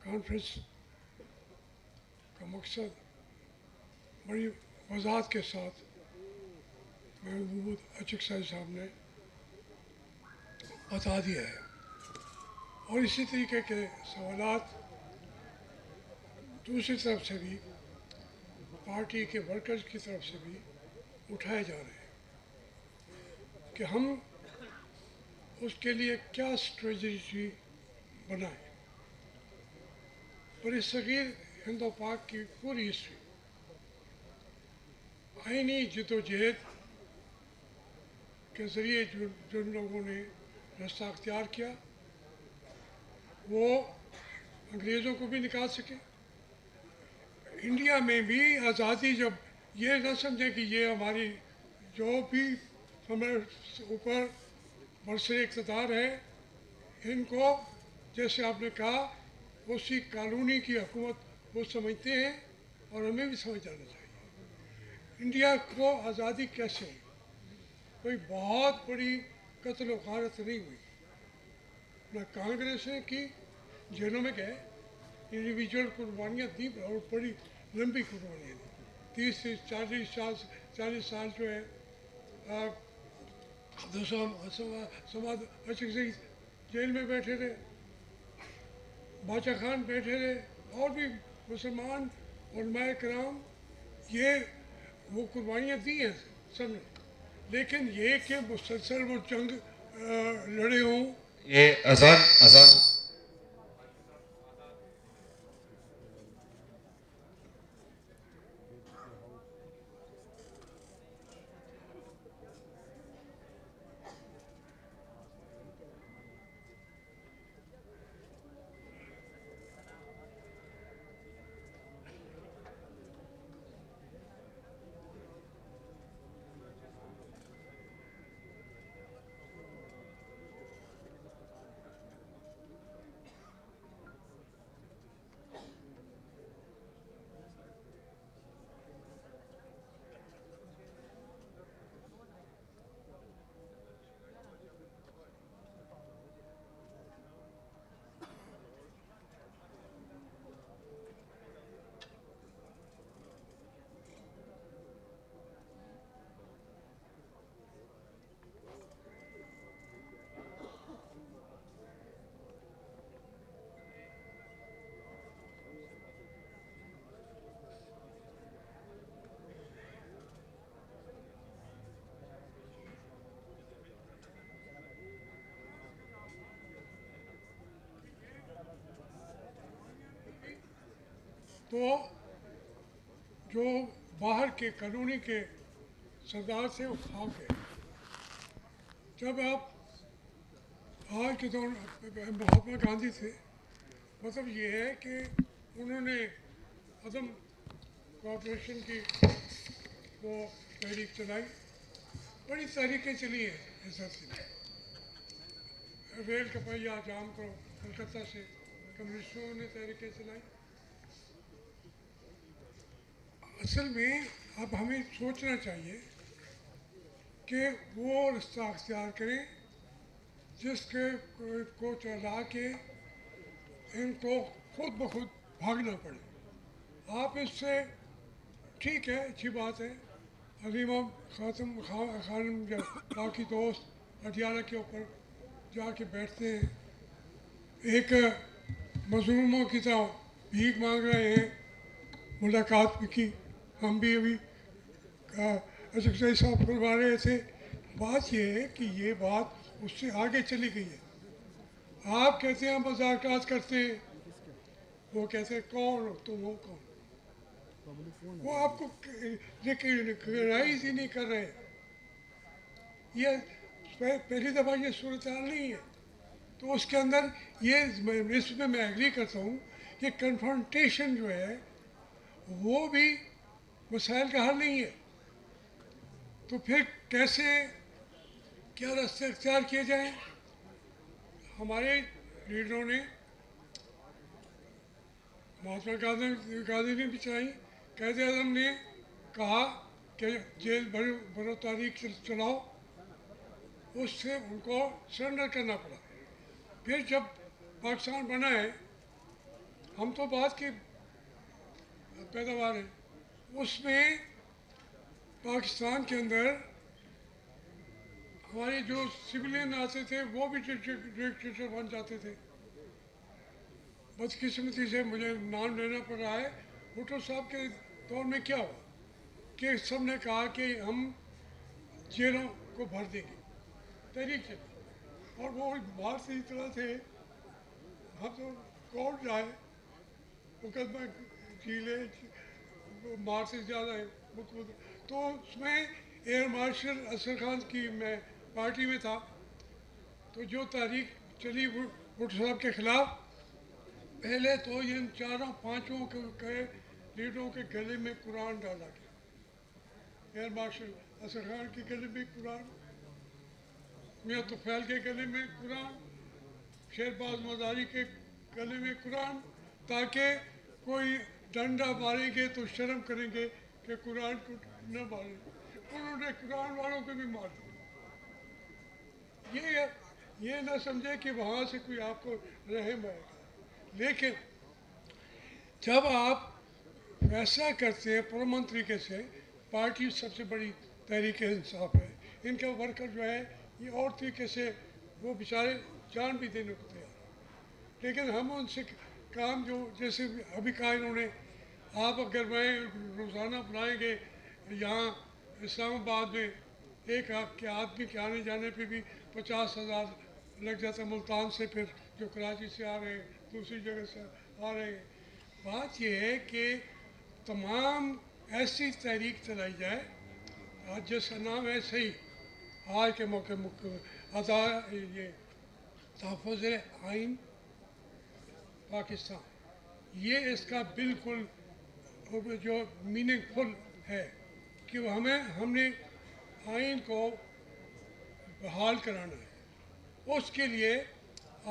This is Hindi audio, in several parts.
कॉन्फ्रेंस का मकसद बड़ी वजाहत के साथ महमूद अचकसाई साहब ने बता दिया है और इसी तरीके के सवालात दूसरी तरफ से भी पार्टी के वर्कर्स की तरफ से भी उठाए जा रहे हैं कि हम उसके लिए क्या स्ट्रेटजी बनाएं। पर इस सगीर हिंद पाक की पूरी हिस्ट्री आइनी जदोजहद के ज़रिए जिन लोगों ने रास्ता अख्तियार किया वो अंग्रेज़ों को भी निकाल सके। इंडिया में भी आज़ादी जब ये न समझें कि ये हमारी जो भी हमारे ऊपर बरसरे इक़्तिदार है इनको जैसे आपने कहा उसी कानूनी की हुकूमत वो समझते हैं और हमें भी समझ जाना चाहिए। इंडिया को आज़ादी कैसे हुई? कोई बहुत बड़ी कत्ल गारत नहीं हुई, न कांग्रेस ने की, जेलों में गए, इंडिविजुअल कुर्बानियाँ दी और बड़ी लंबी कुर्बानियाँ दी। 30 से 40 साल जो है समाद अशक से जेल में बैठे थे, बादशाह खान बैठे थे और भी मुसलमान उलमाए कराम ये वो कुर्बानियाँ दी हैं सब ने। लेकिन ये कि मुसलसल वो जंग लड़े हों। ये अजान अजान तो जो बाहर के कानूनी के सरदार से वो खा गए। जब आप आज के दौर महात्मा गांधी थे, मतलब ये है कि उन्होंने अदम कॉपरेशन की वो तहरीक चलाई, बड़ी तहरीकें चली हैं इस धरती में। रेल का पहिया जाम करो, कलकत्ता से कम्युनिस्टों ने तहरीकें चलाई। असल में अब हमें सोचना चाहिए कि वो रास्ता अख्तियार करें जिसके को चला के इनको खुद ब खुद भागना पड़े। आप इससे ठीक है, अच्छी बात है, अलीमा खानम बाकी दोस्त अटियाला के ऊपर जाके बैठते हैं, एक मजलूमों की तरह भीख मांग रहे हैं। मुलाकात भी की, हम भी अभी अजय साहब करवा रहे थे। बात यह है कि ये बात उससे आगे चली गई है। आप कहते हैं हम मजाकात करते हैं, वो कहते हैं कौन हो तुम, हो कौन? वो आपको रिकग्नाइज ही नहीं कर रहे। ये पहली दफ़ा ये सूरत नहीं है। तो उसके अंदर ये इसमें मैं एग्री करता हूँ कि कन्फ्रंटेशन जो है वो भी मसाइल का हल नहीं है। तो फिर कैसे क्या रास्ते अख्तियार किए जाएं? हमारे लीडरों ने, महात्मा गांधी ने भी चलाई, कायदे आज़म ने कहा कि जेल भरो तारीख चलाओ, उससे उनको सरेंडर करना पड़ा। फिर जब पाकिस्तान बना है, हम तो बात की पैदावार है, उसमें पाकिस्तान के अंदर हमारे जो सिविलियन आते थे वो भी डिक्टेटर बन जाते थे। बदकिस्मती से मुझे नाम लेना पड़ रहा है, भुट्टो साहब के दौर में क्या हुआ कि सब ने कहा कि हम जेलों को भर देंगे तहरीक से, और वो बाहर से इस तरह थे, हम तो कोर्ट जाए मुकदमा कीले मार से ज़्यादा है तो उसमें एयर मार्शल असर खान की मैं पार्टी में था, तो जो तारीख चली भुट्टो साहब के खिलाफ, पहले तो इन चारों पांचों के लीडरों के गले में कुरान डाला गया। एयर मार्शल असर खान के गले में कुरान, मियाँ तुफैल के गले में कुरान, शेरबाज मदारी के गले में कुरान, ताकि कोई डंडा मारेंगे तो शर्म करेंगे कि कुरान को न मारे। उन्होंने कुरान वालों को भी मार दिया। ये ना समझे कि वहाँ से कोई आपको रहम आएगा, लेकिन जब आप फैसला करते हैं परमन तरीके से, पार्टी सबसे बड़ी तहरीक इंसाफ है, इनका वर्कर जो है ये और तरीके से वो बेचारे जान भी देने को तैयार, लेकिन हम उनसे काम जो जैसे अभी कहा इन्होंने, आप अगर मैं रोज़ाना बनाएंगे यहाँ इस्लामाबाद में एक के आदमी के आने जाने पे भी 50,000 लग जाता, मुल्तान से, फिर जो कराची से आ रहे हैं, दूसरी जगह से आ रहे हैं। बात यह है कि तमाम ऐसी तहरीक चलाई जाए, आज जिसका नाम है सही, आज के मौके अदा ये तहफ़्फ़ुज़ आइन पाकिस्तान, ये इसका बिल्कुल जो मीनिंगफुल है कि हमने आइन को बहाल कराना है। उसके लिए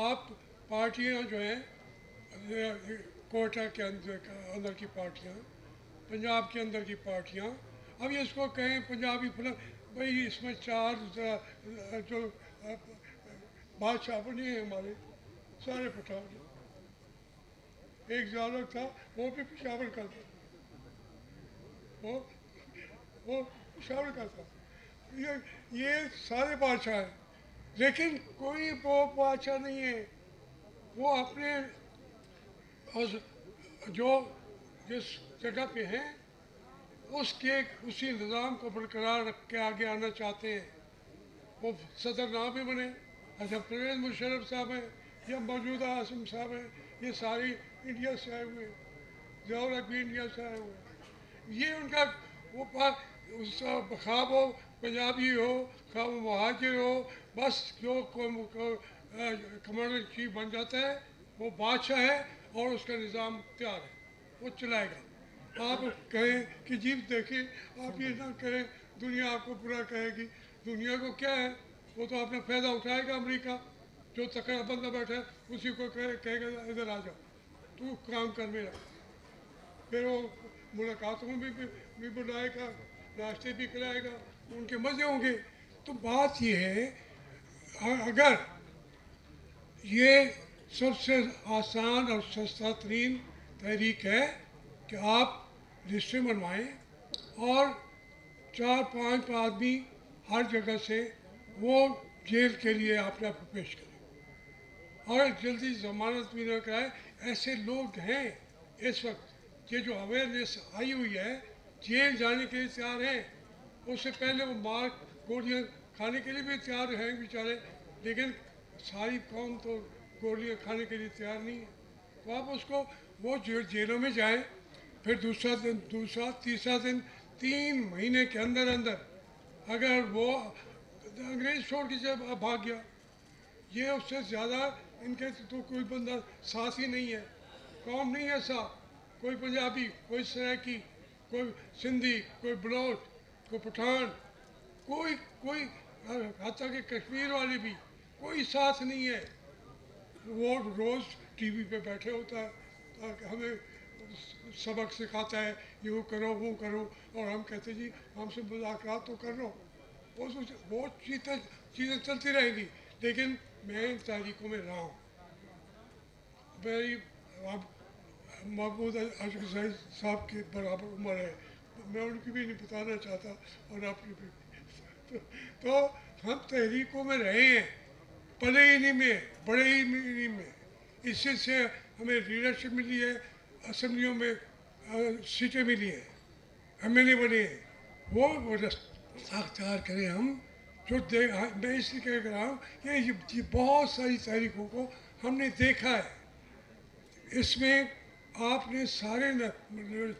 आप पार्टियां जो हैं, कोटा के अंदर की पार्टियां, पंजाब के अंदर की पार्टियां, अब ये इसको कहें पंजाबी फिल्म, भाई इसमें चार जो बादशाह बने हैं हमारे सारे पठान, एक जालक था वो भी पेशावर का था, वो पेशावर का था, ये सारे बादशाह हैं, लेकिन कोई वो बादशाह नहीं है, वो अपने जो जिस जगह पे हैं उसके उसी निज़ाम को बरकरार रख के आगे आना चाहते हैं। वो सदर ना भी बने, अच्छा परवेज़ मुशर्रफ साहब हैं या मौजूदा आसिम साहब हैं, ये सारी इंडिया से आए हुए हैं, ज़ियाउर हक भी इंडिया से आए हुए हैं। ये उनका वो ख्वाब हो पंजाबी हो, ख्वाब महाजिर हो, बस जो कमांडर इन चीफ बन जाता है वो बादशाह है और उसका निज़ाम तैयार है, वो चलाएगा। आप कहें कि जी देखिए आप ये ना करें, दुनिया आपको बुरा कहेगी, दुनिया को क्या है, वो तो अपना फ़ायदा उठाएगा। अमेरिका जो तकड़ा बंदा बैठा है उसी को कहेगा इधर आ जाओ, तू काम कर मेरा, फिर वो मुलाकातों में भी बुलाएगा, नाश्ते भी कराएगा, उनके मज़े होंगे। तो बात ये है, अगर ये सबसे आसान और सस्ता तरीन तहरीक है कि आप लिस्टें बनवाएं और 4-5 आदमी हर जगह से वो जेल के लिए अपने आप को पेश करें और जल्दी ज़मानत भी न कराए। ऐसे लोग हैं इस वक्त, ये जो अवेयरनेस आई हुई है, जेल जाने के लिए तैयार हैं, उससे पहले वो मार गोलियाँ खाने के लिए भी तैयार हैं बेचारे, लेकिन सारी कौम तो गोलियाँ खाने के लिए तैयार नहीं है। तो आप उसको वो जेलों में जाएं, फिर दूसरा तीसरा दिन 3 महीने के अंदर अंदर अगर वो अंग्रेज़ छोड़ के जब भाग गया, ये उससे ज़्यादा इनके तो कोई बंदा साथ ही नहीं है, कौम नहीं है साथ, कोई पंजाबी, कोई सराइकी, कोई सिंधी, कोई बलोच, कोई पठान, कोई हत्ता के कश्मीर वाले भी कोई साथ नहीं है। वो रोज़ टीवी पे बैठे होता है, हमें सबक सिखाता है, यूँ करो वो करो, और हम कहते जी हमसे मुज़ाकरात तो कर लो, वो चीज़ें चलती रहेंगी, लेकिन मैं इन तारीखों में रहा हूँ। मेरी अब महमूद आशिक साहब के बराबर उम्र है, मैं उनकी भी नहीं बताना चाहता और आपकी भी। तो हम तहरीकों में रहे हैं, पले इन्हीं में, बड़े ही इन्हीं में। इससे से हमें लीडरशिप मिली है, असम्बलियों में सीटें मिली हैं, MLA बने हैं। वो रास्ता अख्तियार करें हम, जो मैं इसलिए कह रहा हूँ कि ये बहुत सारी तहरीकों को हमने देखा है। इसमें आपने सारे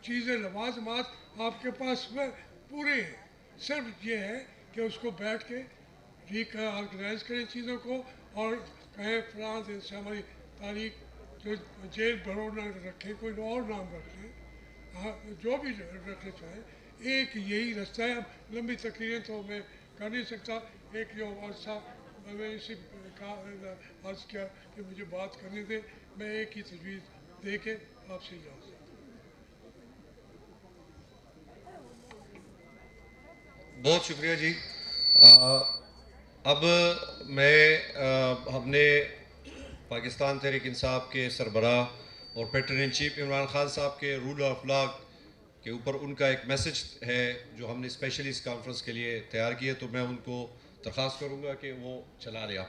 चीज़ें लवाजमात आपके पास पूरे हैं। सिर्फ ये है कि उसको बैठ के ऑर्गेनाइज करें चीज़ों को और कहें फलां दिन से हमारी तारीख जो जेल भरो ना रखें, कोई और नाम रख लें, हाँ जो भी रखना चाहें। एक यही रास्ता है। अब लंबी तकरीरें तो मैं कर नहीं सकता। एक जो अर्सा मैं इसी का अर्ज किया कि मुझे बात करने दें, मैं एक ही तजवीज़ दे के आपसे इजाज़त। बहुत शुक्रिया जी। अब मैं हमने पाकिस्तान तहरीक इंसाफ के सरबराह और pattern in chief Imran Khan साहब के रूल ऑफ लॉ के ऊपर उनका एक मैसेज है जो हमने स्पेशली इस कॉन्फ्रेंस के लिए तैयार किया, तो मैं उनको दरख्वास्त करूँगा कि वो चला रहा।